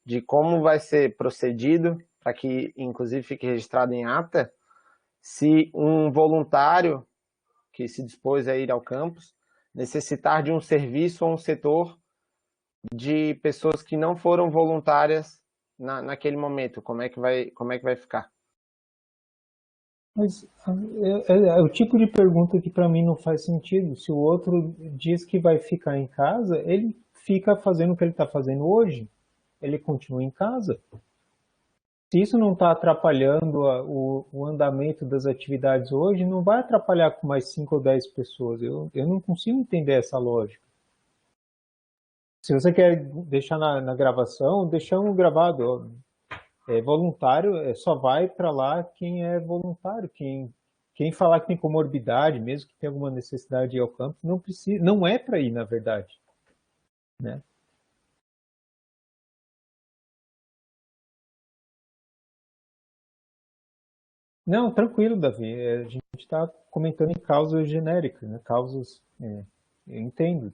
de como vai ser procedido, para que, inclusive, fique registrado em ata, se um voluntário que se dispôs a ir ao campus necessitar de um serviço ou um setor de pessoas que não foram voluntárias naquele momento. Como é que vai ficar? Mas é o tipo de pergunta que para mim não faz sentido. Se o outro diz que vai ficar em casa, ele fica fazendo o que ele está fazendo hoje. Ele continua em casa. Se isso não está atrapalhando o andamento das atividades hoje, não vai atrapalhar com mais 5 ou 10 pessoas. Eu não consigo entender essa lógica. Se você quer deixar na gravação, deixamos gravado. Voluntário, só vai para lá quem é voluntário. Quem falar que tem comorbidade, mesmo que tenha alguma necessidade de ir ao campo, não precisa, não é para ir, na verdade. Né? Não, tranquilo, Davi. A gente está comentando em causas genéricas, né? Causas, eu entendo.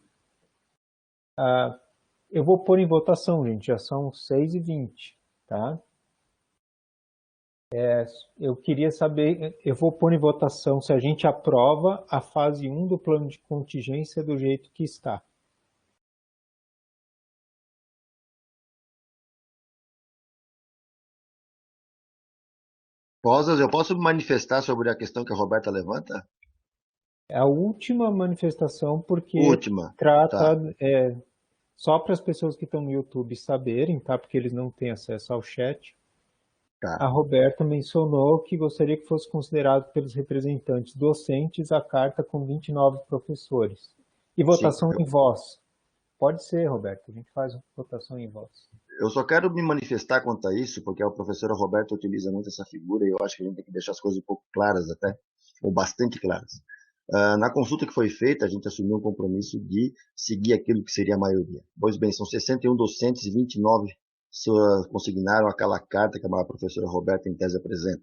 Eu vou pôr em votação, gente. Já são 6h20, tá? Eu queria saber, eu vou pôr em votação se a gente aprova a fase 1 do plano de contingência do jeito que está. Posas, eu posso me manifestar sobre a questão que a Roberta levanta? É a última manifestação, porque Última, trata tá. só para as pessoas que estão no YouTube saberem, tá? Porque eles não têm acesso ao chat. Tá. A Roberta mencionou que gostaria que fosse considerado pelos representantes docentes a carta com 29 professores. E votação em voz. Pode ser, Roberta, a gente faz votação em voz. Eu só quero me manifestar quanto a isso, porque a professora Roberta utiliza muito essa figura e eu acho que a gente tem que deixar as coisas um pouco claras até, ou bastante claras. Na consulta que foi feita, a gente assumiu um compromisso de seguir aquilo que seria a maioria. Pois bem, são 61 docentes e 29 consignaram aquela carta que a professora Roberta em tese apresenta,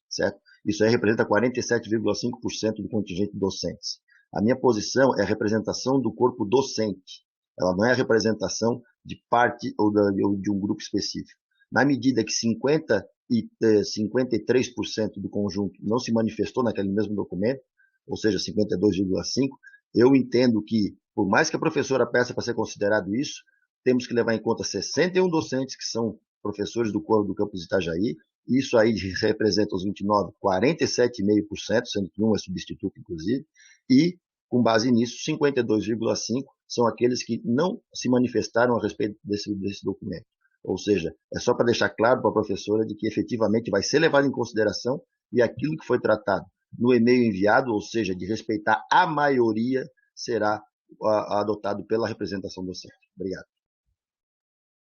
certo? Isso aí representa 47,5% do contingente de docentes. A minha posição é a representação do corpo docente. Ela não é a representação de parte ou de um grupo específico. Na medida que 53% do conjunto não se manifestou naquele mesmo documento, ou seja, 52,5%, eu entendo que, por mais que a professora peça para ser considerado isso, temos que levar em conta 61 docentes que são professores do Corpo do Campus Itajaí, isso aí representa os 29, 47,5%, sendo que um é substituto, inclusive, e, com base nisso, 52,5% são aqueles que não se manifestaram a respeito desse documento. Ou seja, é só para deixar claro para a professora de que efetivamente vai ser levado em consideração e aquilo que foi tratado no e-mail enviado, ou seja, de respeitar a maioria, será adotado pela representação docente. Obrigado.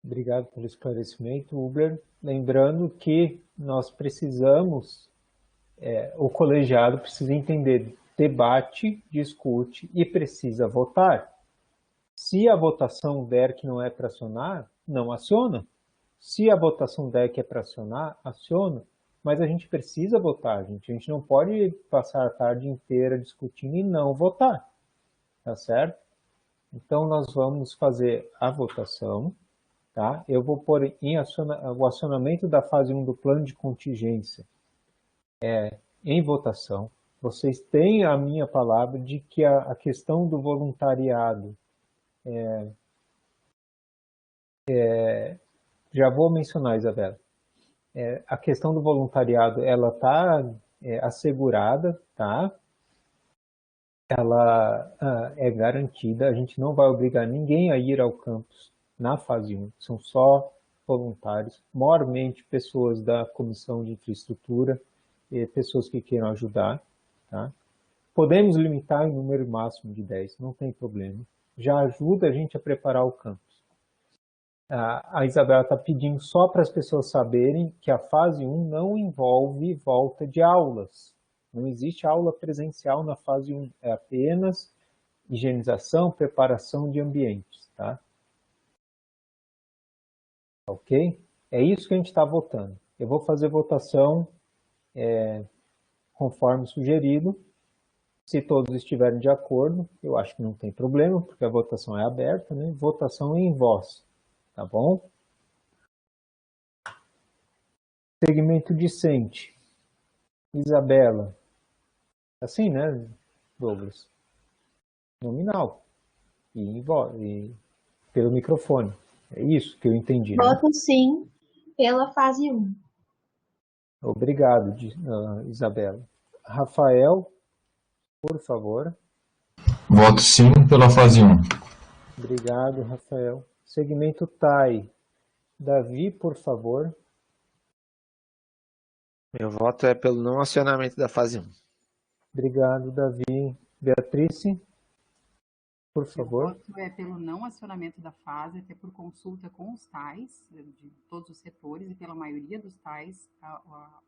Obrigado pelo esclarecimento, Uber. Lembrando que nós precisamos, o colegiado precisa entender, debate, discute e precisa votar. Se a votação der que não é para acionar, não aciona. Se a votação der que é para acionar, aciona. Mas a gente precisa votar, gente. A gente não pode passar a tarde inteira discutindo e não votar. Tá certo? Então, nós vamos fazer a votação. Tá? Eu vou pôr o acionamento da fase 1 do plano de contingência em votação. Vocês têm a minha palavra de que a questão do voluntariado já vou mencionar, Isabela. A questão do voluntariado, ela está assegurada, tá? Ela é garantida, a gente não vai obrigar ninguém a ir ao campus na fase 1, são só voluntários, maiormente pessoas da comissão de infraestrutura, pessoas que queiram ajudar, tá? Podemos limitar em número máximo de 10, não tem problema. Já ajuda a gente a preparar o campus. A Isabela está pedindo só para as pessoas saberem que a fase 1 não envolve volta de aulas. Não existe aula presencial na fase 1, é apenas higienização, preparação de ambientes, tá? Ok? É isso que a gente está votando. Eu vou fazer votação conforme sugerido. Se todos estiverem de acordo, eu acho que não tem problema, porque a votação é aberta, né? Votação em voz, tá bom? Segmento discente. Isabela. Assim, né, Douglas? Nominal. E pelo microfone. É isso que eu entendi, né? Voto sim pela fase 1. Obrigado, Isabela. Rafael, por favor. Voto sim pela fase 1. Obrigado, Rafael. Segmento TAI. Davi, por favor. Meu voto é pelo não acionamento da fase 1. Obrigado, Davi. Beatrice, por Meu favor. voto é pelo não acionamento da fase, até por consulta com os TAIs, de todos os setores, e pela maioria dos TAIs,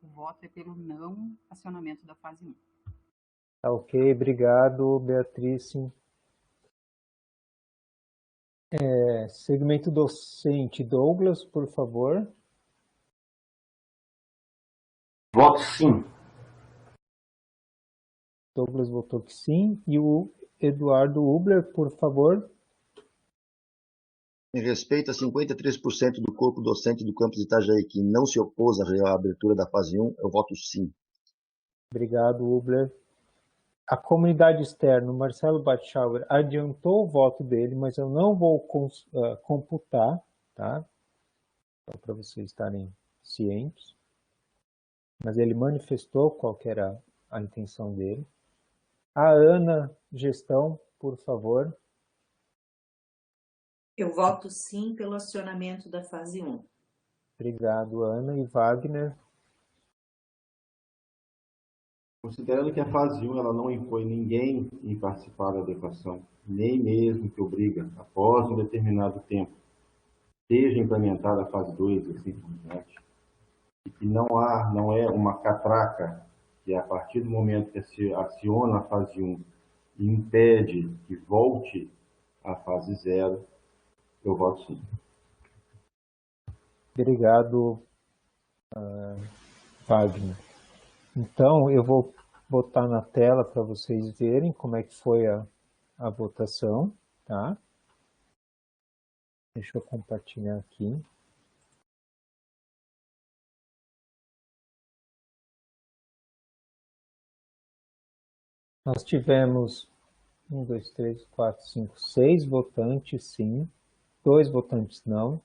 o voto é pelo não acionamento da fase 1. Tá ok, obrigado, Beatrice. Segmento docente, Douglas, por favor. Voto sim. Douglas votou que sim. E o Eduardo Hubler, por favor. Em respeito a 53% do corpo docente do campus de Itajaí que não se opôs à reabertura da fase 1, eu voto sim. Obrigado, Hubler. A comunidade externa, o Marcelo Batschauer, adiantou o voto dele, mas eu não vou computar, tá? Só para vocês estarem cientes. Mas ele manifestou qual que era a intenção dele. A Ana, gestão, por favor. Eu voto sim pelo acionamento da fase 1. Obrigado, Ana. E Wagner? Considerando que a fase 1 ela não impõe ninguém em participar da adequação, nem mesmo que obriga, após um determinado tempo, seja implementada a fase 2 e assim por diante, e que não é uma catraca que a partir do momento que se aciona a fase 1 e impede que volte à fase 0, eu voto sim. Obrigado, Wagner. Então, eu vou botar na tela para vocês verem como é que foi a votação, tá? Deixa eu compartilhar aqui. Nós tivemos 1, 2, 3, 4, 5, 6 votantes, sim. 2 votantes não.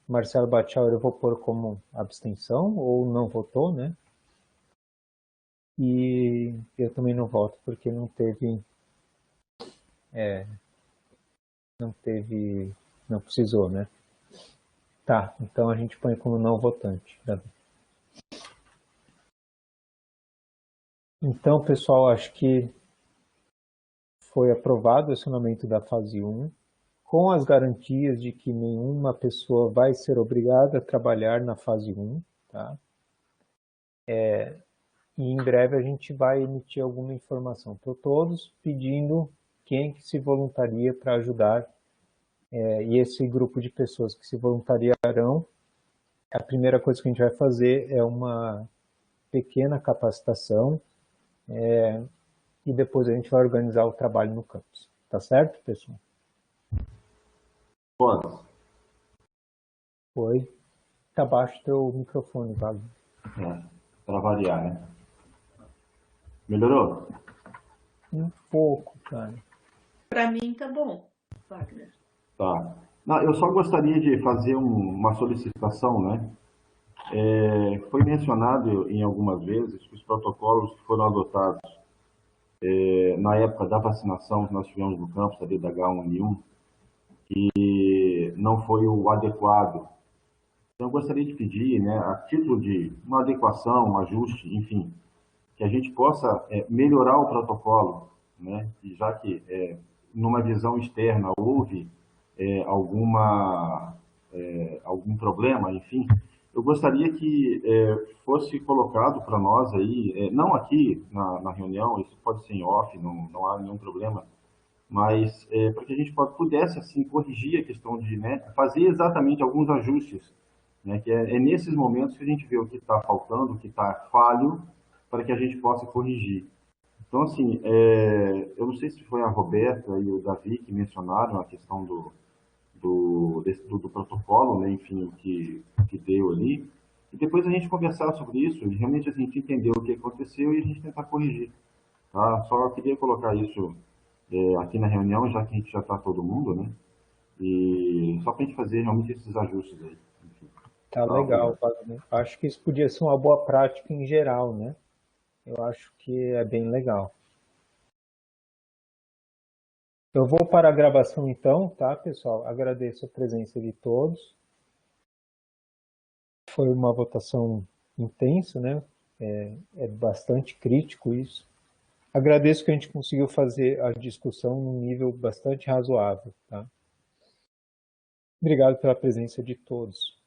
Marcelo Batschauer eu vou pôr como abstenção, ou não votou, né? E eu também não voto, porque não precisou, né? Tá, então a gente põe como não votante. Então, pessoal, acho que foi aprovado o acionamento da fase 1, com as garantias de que nenhuma pessoa vai ser obrigada a trabalhar na fase 1, tá? E em breve a gente vai emitir alguma informação para todos, pedindo quem que se voluntaria para ajudar. E esse grupo de pessoas que se voluntariarão, a primeira coisa que a gente vai fazer é uma pequena capacitação, e depois a gente vai organizar o trabalho no campus. Tá certo, pessoal? Pode. Foi. Tá baixo o teu microfone, Wagner. Para variar, né? Melhorou? Um pouco, cara. Para mim tá bom, Wagner. Tá. Não, eu só gostaria de fazer uma solicitação, né? Foi mencionado em algumas vezes que os protocolos que foram adotados na época da vacinação que nós tivemos no campus ali da H1N1, que não foi o adequado. Então, eu gostaria de pedir, né, a título de uma adequação, um ajuste, enfim, que a gente possa melhorar o protocolo, né, e já que numa visão externa houve algum problema, enfim, eu gostaria que fosse colocado para nós aí, não aqui na reunião, isso pode ser em off, não há nenhum problema, mas para que a gente pudesse assim corrigir a questão de, né, fazer exatamente alguns ajustes, né, que é nesses momentos que a gente vê o que está faltando, o que está falho, para que a gente possa corrigir. Então, assim, eu não sei se foi a Roberta e o Davi que mencionaram a questão do protocolo, né, enfim, o que deu ali, e depois a gente conversar sobre isso, e realmente a gente entender o que aconteceu e a gente tentar corrigir. Tá? Só queria colocar isso aqui na reunião, já que a gente já está todo mundo, né? E só para a gente fazer realmente esses ajustes aí. Enfim. Tá legal, Wagner. Acho que isso podia ser uma boa prática em geral, né? Eu acho que é bem legal. Eu vou para a gravação então, tá, pessoal? Agradeço a presença de todos. Foi uma votação intensa, né? É bastante crítico isso. Agradeço que a gente conseguiu fazer a discussão num nível bastante razoável, tá? Obrigado pela presença de todos.